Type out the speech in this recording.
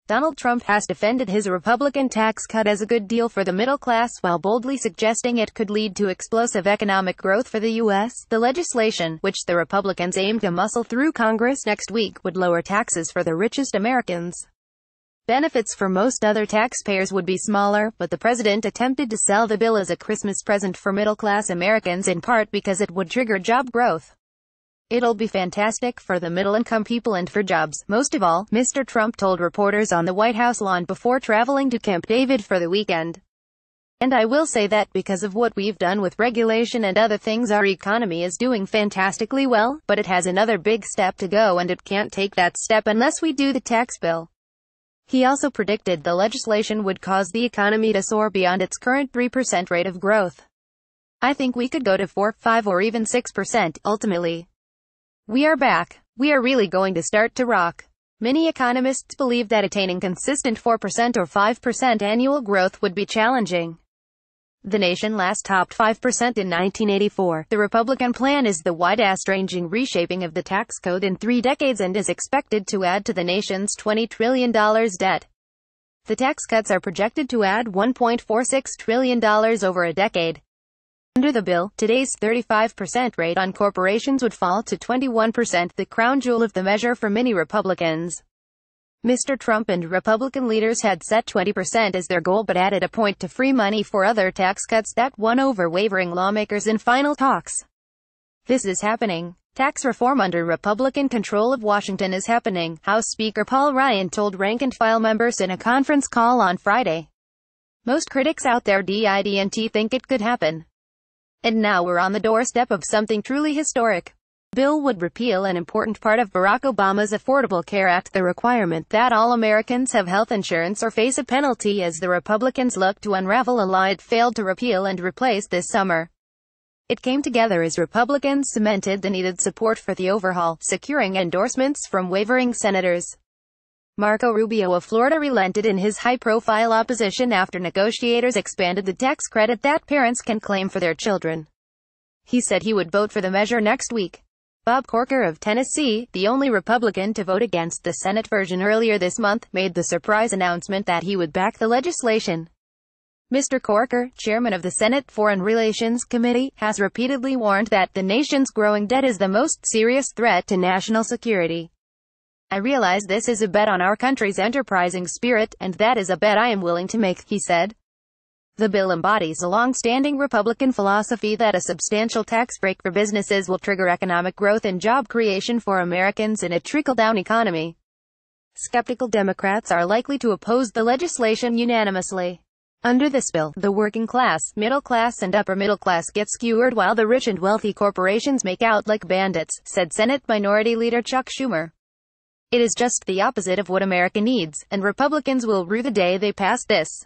Donald Trump has defended his Republican tax cut as a good deal for the middle class while boldly suggesting it could lead to explosive economic growth for the U.S. The legislation, which the Republicans aim to muscle through Congress next week, would lower taxes for the richest Americans. Benefits for most other taxpayers would be smaller, but the president attempted to sell the bill as a Christmas present for middle-class Americans in part because it would trigger job growth. It'll be fantastic for the middle-income people and for jobs. Most of all, Mr. Trump told reporters on the White House lawn before traveling to Camp David for the weekend. And I will say that because of what we've done with regulation and other things, our economy is doing fantastically well, but it has another big step to go and it can't take that step unless we do the tax bill. He also predicted the legislation would cause the economy to soar beyond its current 3% rate of growth. I think we could go to 4, 5 or even 6%, ultimately. We are back. We are really going to start to rock. Many economists believe that attaining consistent 4% or 5% annual growth would be challenging. The nation last topped 5% in 1984. The Republican plan is the widest-ranging reshaping of the tax code in 3 decades and is expected to add to the nation's $20 trillion debt. The tax cuts are projected to add $1.46 trillion over a decade. Under the bill, today's 35% rate on corporations would fall to 21%, the crown jewel of the measure for many Republicans. Mr. Trump and Republican leaders had set 20% as their goal but added a point to free money for other tax cuts that won over wavering lawmakers in final talks. This is happening. Tax reform under Republican control of Washington is happening, House Speaker Paul Ryan told rank-and-file members in a conference call on Friday. Most critics out there didn't think it could happen. And now we're on the doorstep of something truly historic. The bill would repeal an important part of Barack Obama's Affordable Care Act, the requirement that all Americans have health insurance or face a penalty as the Republicans look to unravel a law it failed to repeal and replace this summer. It came together as Republicans cemented the needed support for the overhaul, securing endorsements from wavering senators. Marco Rubio of Florida relented in his high-profile opposition after negotiators expanded the tax credit that parents can claim for their children. He said he would vote for the measure next week. Bob Corker of Tennessee, the only Republican to vote against the Senate version earlier this month, made the surprise announcement that he would back the legislation. Mr. Corker, chairman of the Senate Foreign Relations Committee, has repeatedly warned that the nation's growing debt is the most serious threat to national security. I realize this is a bet on our country's enterprising spirit, and that is a bet I am willing to make, he said. The bill embodies a long-standing Republican philosophy that a substantial tax break for businesses will trigger economic growth and job creation for Americans in a trickle-down economy. Skeptical Democrats are likely to oppose the legislation unanimously. Under this bill, the working class, middle class and upper middle class get skewered while the rich and wealthy corporations make out like bandits, said Senate Minority Leader Chuck Schumer. It is just the opposite of what America needs, and Republicans will rue the day they pass this.